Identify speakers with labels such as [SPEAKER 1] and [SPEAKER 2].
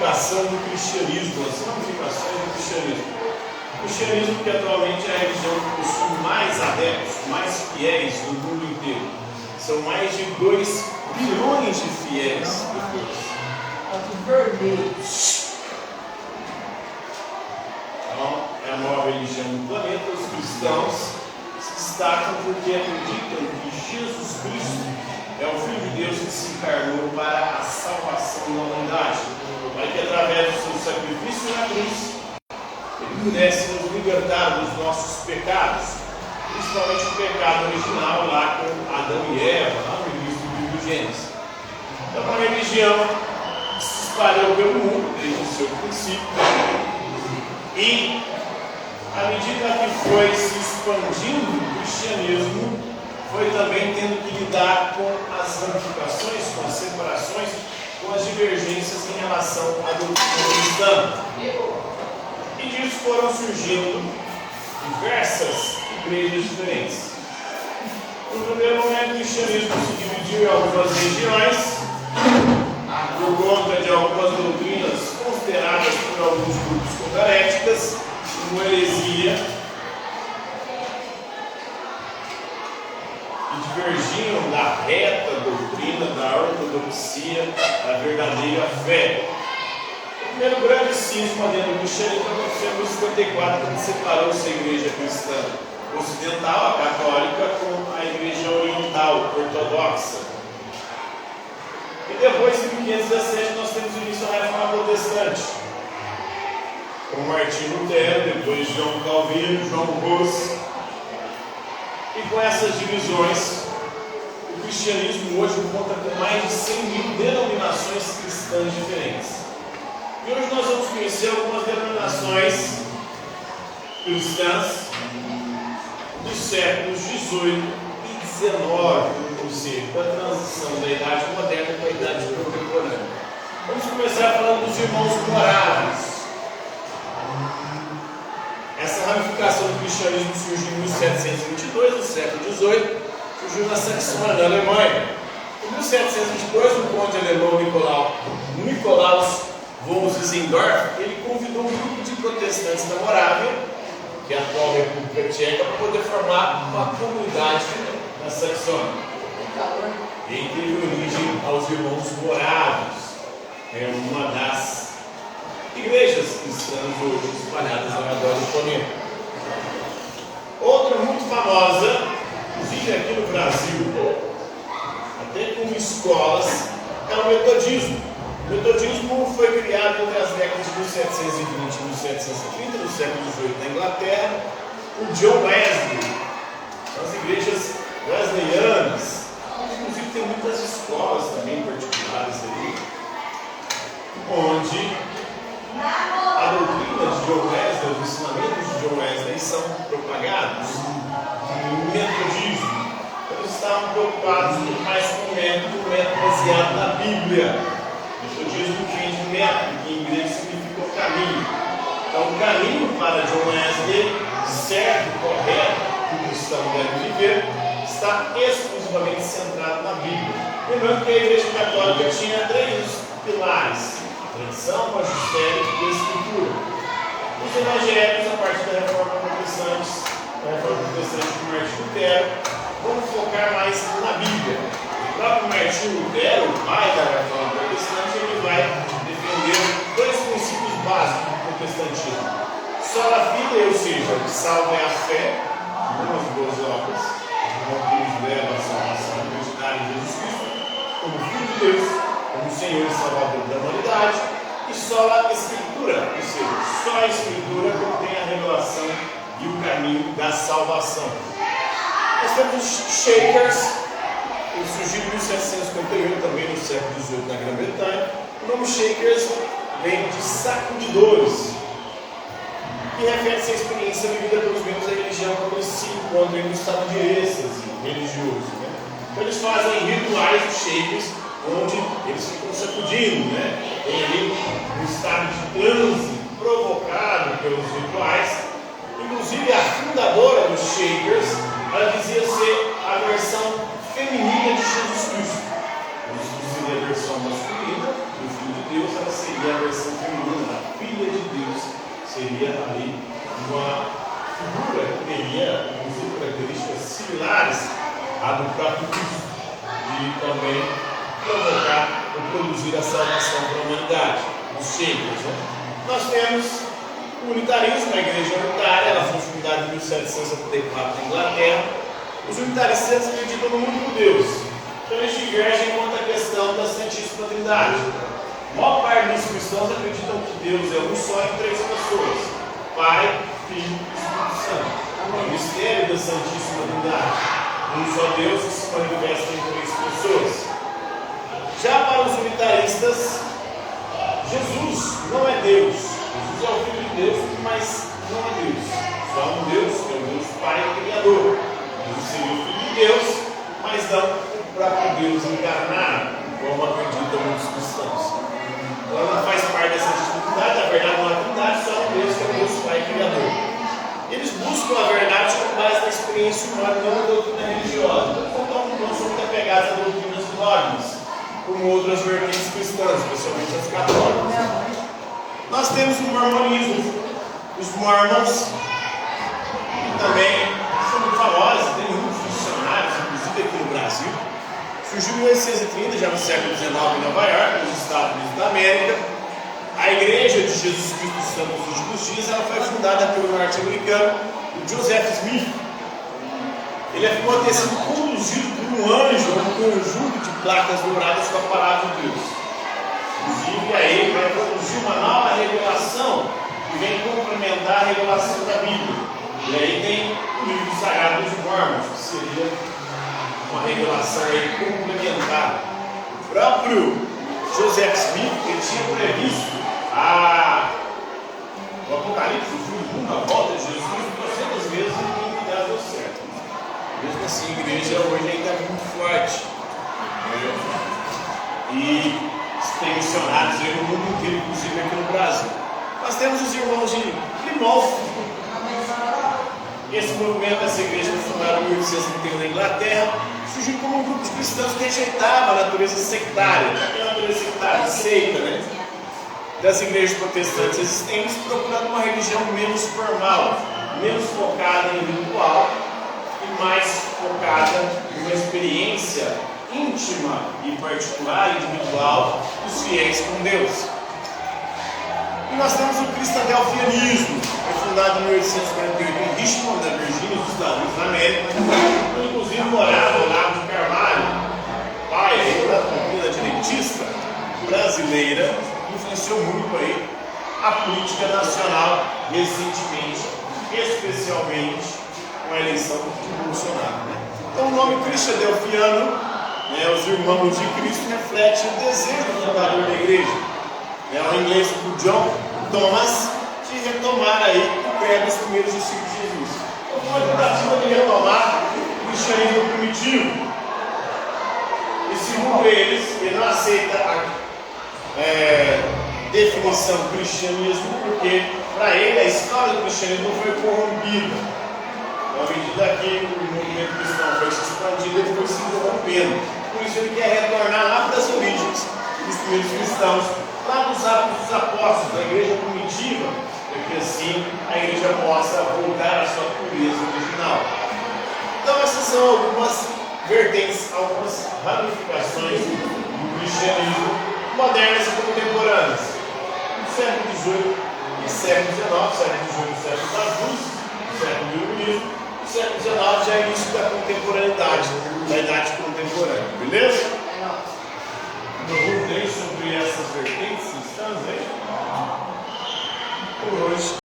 [SPEAKER 1] ramificação do cristianismo, as ramificações do cristianismo. O cristianismo, que atualmente é a religião que possui mais adeptos, mais fiéis do mundo inteiro. São mais de 2 bilhões de fiéis. Então, é a maior religião do planeta. Os cristãos se destacam porque acreditam que Jesus Cristo é o Filho de Deus que se encarnou para a salvação da humanidade, para que através do seu sacrifício na cruz Ele pudesse nos libertar dos nossos pecados, principalmente o pecado original lá com Adão e Eva, lá no início do livro de Gênesis. É uma religião que se espalhou pelo mundo desde o seu princípio, e à medida que foi se expandindo o cristianismo, foi também tendo que lidar com as ramificações, com as separações, com as divergências em relação à doutrina cristã. E disso foram surgindo diversas igrejas diferentes. No primeiro momento, o cristianismo se dividiu em algumas regiões, por conta de algumas doutrinas consideradas por alguns grupos como heréticas, como heresia, que divergiam da reta doutrina, da ortodoxia, da verdadeira fé. O primeiro grande cisma dentro do cristianismo aconteceu em 1954, quando separou-se a igreja cristã ocidental, a católica, com a igreja oriental, ortodoxa. E depois, em 1517, nós temos o início da reforma protestante, com Martinho Lutero, depois João Calvino, João Hus. E com essas divisões, o cristianismo hoje conta com mais de 100 mil denominações cristãs diferentes. E hoje nós vamos conhecer algumas denominações cristãs dos séculos 18 e 19, ou seja, da transição da Idade Moderna para a Idade Contemporânea. Vamos começar falando dos irmãos moráveis. Essa ramificação do cristianismo surgiu em 1722, no século XVIII, surgiu na Saxônia, na Alemanha. Em 1722, o conde alemão Nikolaus von Zinzendorf, ele convidou um grupo de protestantes da Morávia, que é a atual República Tcheca, para poder formar uma comunidade na Saxônia. E ele teve origem aos irmãos moráveis. É uma das igrejas cristãs hoje espalhadas ao redor do planeta. Outra muito famosa, inclusive aqui no Brasil, até como escolas, é o metodismo. O metodismo foi criado entre as décadas de 1720 e 1730, no século XVIII, na Inglaterra, por John Wesley. São as igrejas wesleyanas. Inclusive tem muitas escolas também particulares aí, onde a doutrina de John Wesley, os ensinamentos de John Wesley são propagados no metodismo. Eles estavam preocupados mais com o método baseado na Bíblia. O metodismo vem de método, que em inglês significa o caminho. Então, o caminho para John Wesley, certo, correto, que o cristão deve viver, está exclusivamente centrado na Bíblia. Lembrando que a Igreja Católica tinha 3 pilares: tradição, magistério e escritura. Os evangélicos, a partir da reforma protestante de Martinho Lutero, vão focar mais na Bíblia. O próprio Martinho Lutero, o pai da reforma protestante, ele vai defender 2 princípios básicos do protestantismo: sola fide, ou seja, o que salva é a fé, não as boas obras, não que nos leva à salvação, acreditar em Jesus Cristo como Filho de Deus, como Senhor e Salvador da humanidade, e só a Escritura, ou seja, só a Escritura contém a revelação e o caminho da salvação. Nós temos os Shakers, que surgiram em 1751, também no século XVIII na Grã-Bretanha. O nome Shakers vem de sacudidores, que refere-se à experiência vivida pelos membros da religião quando eles se encontram em um estado de êxtase religioso. Então eles fazem rituais dos Shakers, onde eles ficam sacudindo, Tem ali um estado de transe provocado pelos rituais. Inclusive a fundadora dos Shakers, ela dizia ser a versão feminina de Jesus Cristo. Jesus seria a versão masculina do Filho de Deus, ela seria a versão feminina, a filha de Deus, seria ali uma figura que teria, inclusive, características similares à do próprio Cristo, de também provocar ou produzir a salvação para a humanidade, os cheios. Né? Nós temos o unitarismo, a igreja unitária, ela foi fundada em 1774 na Inglaterra. Os unitaristas acreditam no único Deus. Então eles divergem quanto à questão da Santíssima Trindade. A maior parte dos cristãos acreditam que Deus é um só em três pessoas: Pai, Filho e Espírito Santo. É o mistério da Santíssima Trindade. Um só Deus que se manifesta em três pessoas. Já para os unitaristas, Jesus não é Deus. Jesus é o Filho de Deus, mas não é Deus. Só um Deus, que é o Deus Pai Criador. Jesus seria o Filho de Deus, mas não o próprio Deus encarnado, como acreditam muitos cristãos. Ela não faz parte dessa dificuldade, a verdade não é a Trindade, só um Deus que é o Deus Pai Criador. Eles buscam a verdade com base na experiência humana, não na doutrina religiosa. Então, não são muito apegados a doutrinas dogmas, como outras vertentes cristãs, especialmente as católicas. Nós temos o mormonismo, os mormons, que também são muito famosos, tem muitos missionários, inclusive aqui no Brasil. Surgiu em 1830, já no século XIX, em Nova York, nos Estados Unidos da América. A Igreja de Jesus Cristo dos Santos dos Últimos Dias, ela foi fundada pelo norte-americano Joseph Smith. Ele afirmou ter sido conduzido por um anjo, um conjunto de placas douradas com a palavra de Deus. Inclusive, aí ele vai produzir uma nova revelação que vem complementar a revelação da Bíblia. E aí tem o livro sagrado dos Mormons, que seria uma revelação aí complementar. O próprio Joseph Smith, ele tinha previsto o Apocalipse, o fim do mundo, a volta de Jesus, 200 vezes e não deu certo. Mesmo assim, a igreja hoje ainda é muito forte. E tem missionários aí no mundo inteiro, inclusive aqui no Brasil. Nós temos os irmãos de Plymouth. Esse movimento, essa igreja foi fundada em 1831 na Inglaterra, surgiu como um grupo de cristãos que rejeitava a natureza sectária, a natureza sectária, seita, né? Das igrejas protestantes existentes, procurando uma religião menos formal, menos focada em ritual e mais focada em uma experiência íntima e particular, individual, dos fiéis com Deus. E nós temos o cristadelfianismo, foi fundado em 1848 em Richmond, na Virgínia, nos Estados Unidos da América, onde inclusive morava o Olavo de Carvalho, pai da família direitista brasileira, que influenciou muito aí a política nacional recentemente, especialmente com a eleição de Bolsonaro. Né? Então o nome cristadelfiano, os irmãos de Cristo, reflete o desejo do fundador da igreja. O inglês do John Thomas, de retomar aí o credo dos primeiros discípulos de Jesus. Então foi uma tentativa de retomar o cristianismo primitivo. E segundo eles, ele não aceita a definição cristianismo, porque para ele a história do cristianismo foi corrompida. À medida que o movimento cristão foi se expandindo, ele foi se corrompendo. Por isso ele quer retornar lá para as origens dos primeiros cristãos, lá dos Atos dos Apóstolos, da igreja primitiva, para que assim a igreja possa voltar à sua pureza original. Então essas são algumas vertentes, algumas ramificações do cristianismo modernas e contemporâneas. No século XVIII e século XIX, século XVIII, século das luzes, século do iluminismo, no século XIX já é início da contemporaneidade, da idade contemporânea, beleza? Dúvidas sobre essas vertentes cristãs aí? Por hoje.